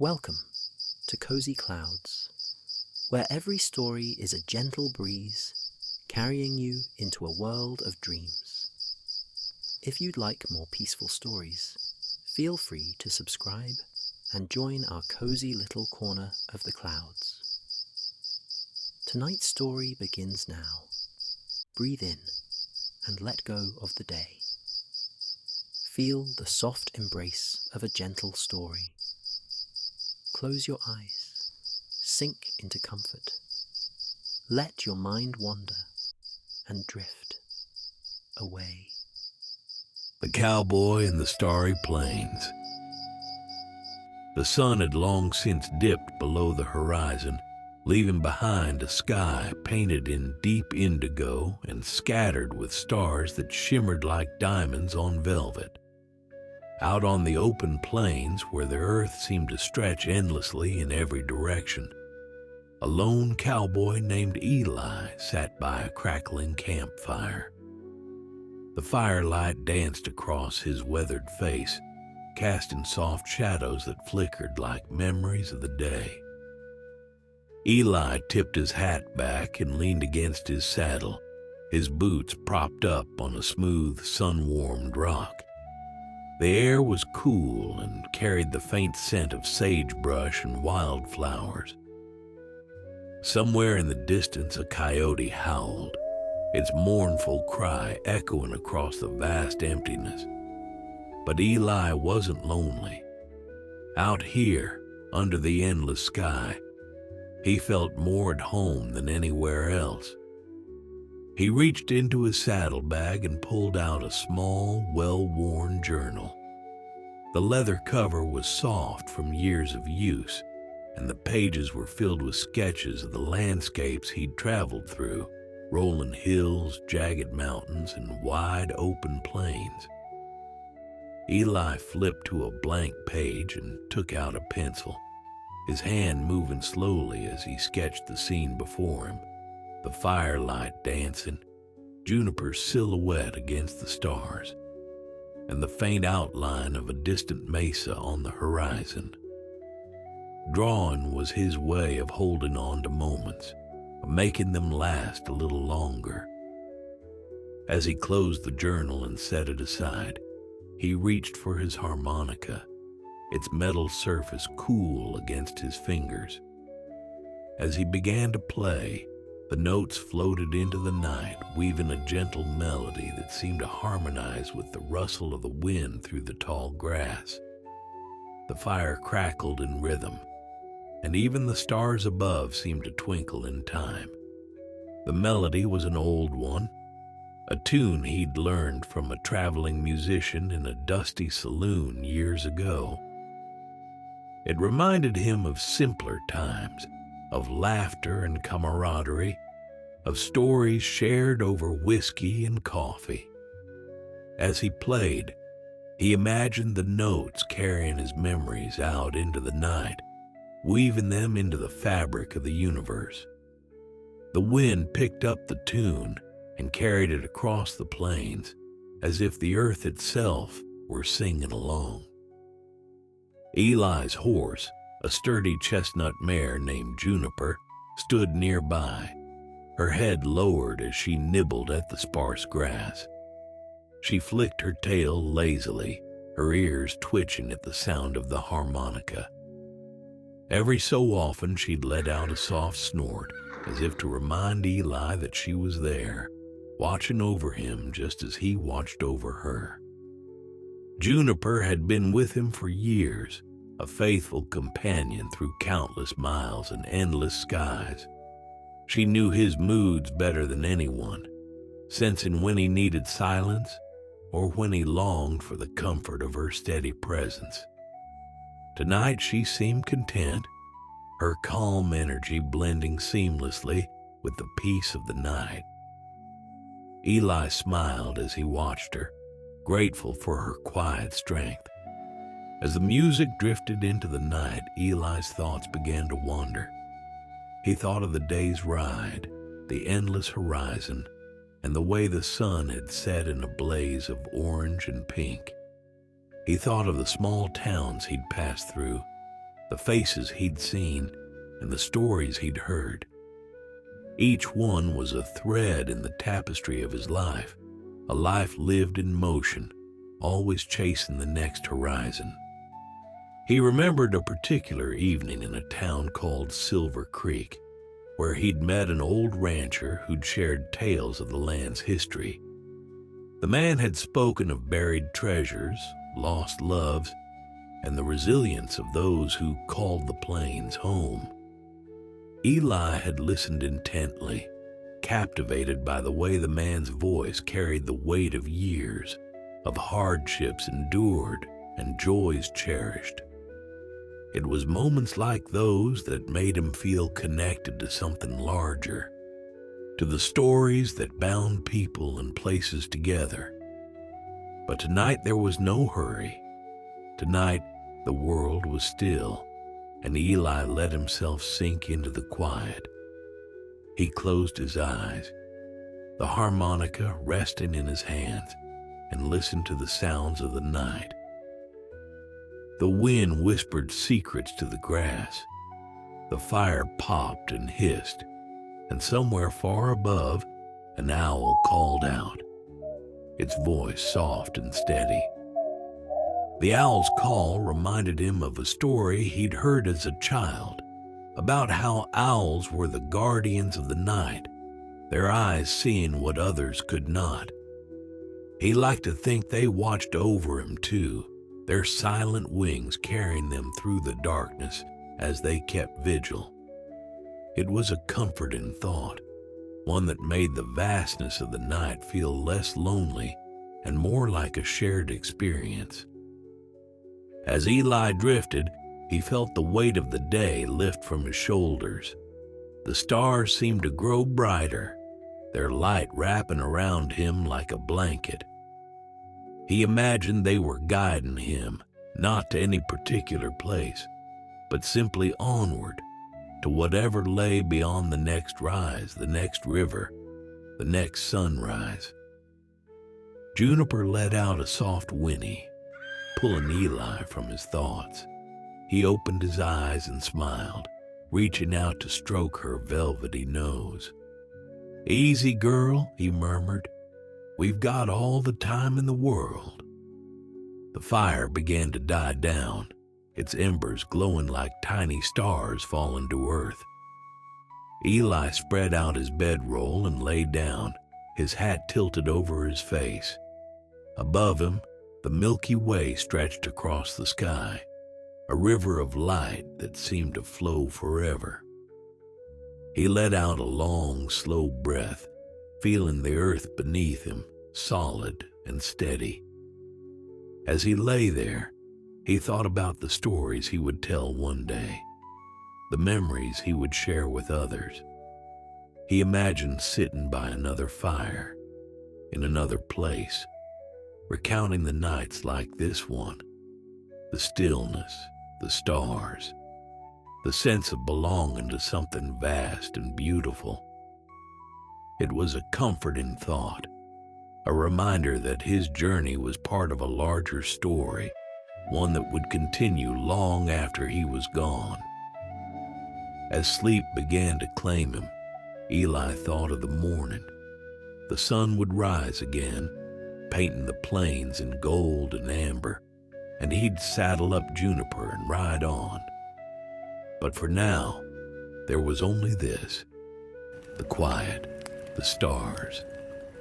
Welcome to Cozy Clouds, where every story is a gentle breeze carrying you into a world of dreams. If you'd like more peaceful stories, feel free to subscribe and join our cozy little corner of the clouds. Tonight's story begins now. Breathe in and let go of the day. Feel the soft embrace of a gentle story. Close your eyes, sink into comfort. Let your mind wander and drift away. The Cowboy in the Starry Plains. The sun had long since dipped below the horizon, leaving behind a sky painted in deep indigo and scattered with stars that shimmered like diamonds on velvet. Out on the open plains, where the earth seemed to stretch endlessly in every direction, a lone cowboy named Eli sat by a crackling campfire. The firelight danced across his weathered face, casting soft shadows that flickered like memories of the day. Eli tipped his hat back and leaned against his saddle, his boots propped up on a smooth, sun-warmed rock. The air was cool and carried the faint scent of sagebrush and wildflowers. Somewhere in the distance a coyote howled, its mournful cry echoing across the vast emptiness. But Eli wasn't lonely. Out here, under the endless sky, he felt more at home than anywhere else. He reached into his saddlebag and pulled out a small, well-worn journal. The leather cover was soft from years of use, and the pages were filled with sketches of the landscapes he'd traveled through, rolling hills, jagged mountains, and wide open plains. Eli flipped to a blank page and took out a pencil, his hand moving slowly as he sketched the scene before him. The firelight dancing, Juniper's silhouette against the stars, and the faint outline of a distant mesa on the horizon. Drawing was his way of holding on to moments, of making them last a little longer. As he closed the journal and set it aside, he reached for his harmonica, its metal surface cool against his fingers. As he began to play, the notes floated into the night, weaving a gentle melody that seemed to harmonize with the rustle of the wind through the tall grass. The fire crackled in rhythm, and even the stars above seemed to twinkle in time. The melody was an old one, a tune he'd learned from a traveling musician in a dusty saloon years ago. It reminded him of simpler times, of laughter and camaraderie, of stories shared over whiskey and coffee. As he played, he imagined the notes carrying his memories out into the night, weaving them into the fabric of the universe. The wind picked up the tune and carried it across the plains, as if the earth itself were singing along. Eli's horse, a sturdy chestnut mare named Juniper, stood nearby, her head lowered as she nibbled at the sparse grass. She flicked her tail lazily, her ears twitching at the sound of the harmonica. Every so often she'd let out a soft snort, as if to remind Eli that she was there, watching over him just as he watched over her. Juniper had been with him for years, a faithful companion through countless miles and endless skies. She knew his moods better than anyone, sensing when he needed silence or when he longed for the comfort of her steady presence. Tonight she seemed content, her calm energy blending seamlessly with the peace of the night. Eli smiled as he watched her, grateful for her quiet strength. As the music drifted into the night, Eli's thoughts began to wander. He thought of the day's ride, the endless horizon, and the way the sun had set in a blaze of orange and pink. He thought of the small towns he'd passed through, the faces he'd seen, and the stories he'd heard. Each one was a thread in the tapestry of his life, a life lived in motion, always chasing the next horizon. He remembered a particular evening in a town called Silver Creek, where he'd met an old rancher who'd shared tales of the land's history. The man had spoken of buried treasures, lost loves, and the resilience of those who called the plains home. Eli had listened intently, captivated by the way the man's voice carried the weight of years, of hardships endured and joys cherished. It was moments like those that made him feel connected to something larger, to the stories that bound people and places together. But tonight there was no hurry. Tonight the world was still, and Eli let himself sink into the quiet. He closed his eyes, the harmonica resting in his hands, and listened to the sounds of the night. The wind whispered secrets to the grass. The fire popped and hissed, and somewhere far above, an owl called out, its voice soft and steady. The owl's call reminded him of a story he'd heard as a child, about how owls were the guardians of the night, their eyes seeing what others could not. He liked to think they watched over him too, their silent wings carrying them through the darkness as they kept vigil. It was a comforting thought, one that made the vastness of the night feel less lonely and more like a shared experience. As Eli drifted, he felt the weight of the day lift from his shoulders. The stars seemed to grow brighter, their light wrapping around him like a blanket. He imagined they were guiding him, not to any particular place, but simply onward, to whatever lay beyond the next rise, the next river, the next sunrise. Juniper let out a soft whinny, pulling Eli from his thoughts. He opened his eyes and smiled, reaching out to stroke her velvety nose. "Easy, girl," he murmured. "We've got all the time in the world." The fire began to die down, its embers glowing like tiny stars falling to earth. Eli spread out his bedroll and lay down, his hat tilted over his face. Above him, the Milky Way stretched across the sky, a river of light that seemed to flow forever. He let out a long, slow breath, feeling the earth beneath him, solid and steady. As he lay there, he thought about the stories he would tell one day, the memories he would share with others. He imagined sitting by another fire, in another place, recounting the nights like this one, the stillness, the stars, the sense of belonging to something vast and beautiful. It was a comforting thought, a reminder that his journey was part of a larger story, one that would continue long after he was gone. As sleep began to claim him, Eli thought of the morning. The sun would rise again, painting the plains in gold and amber, and he'd saddle up Juniper and ride on. But for now, there was only this, the quiet, the stars,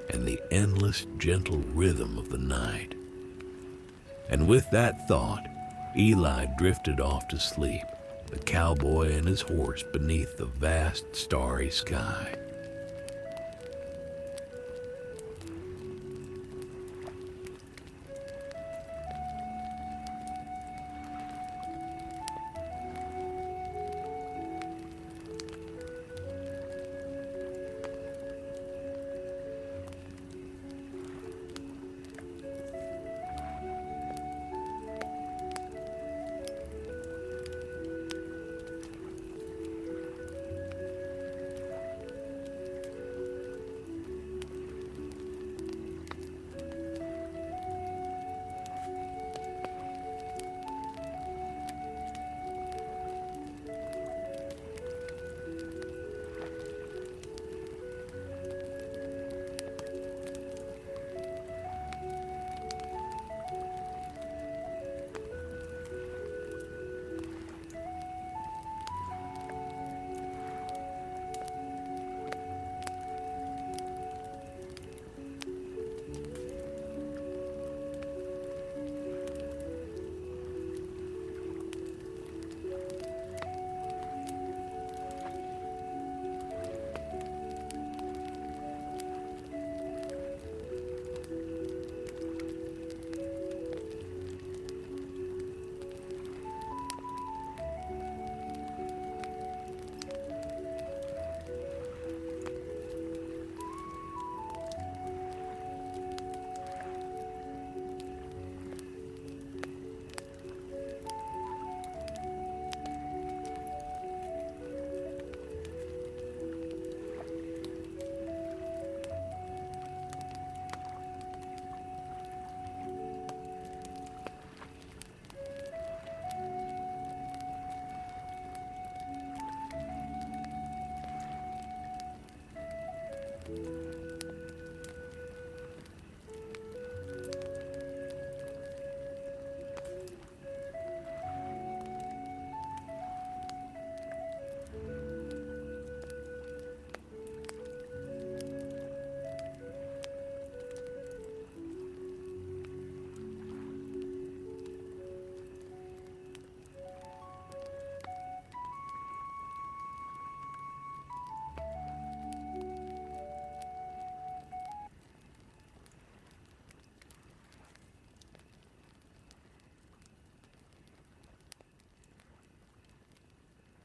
and the endless gentle rhythm of the night. And with that thought, Eli drifted off to sleep, the cowboy and his horse beneath the vast starry sky.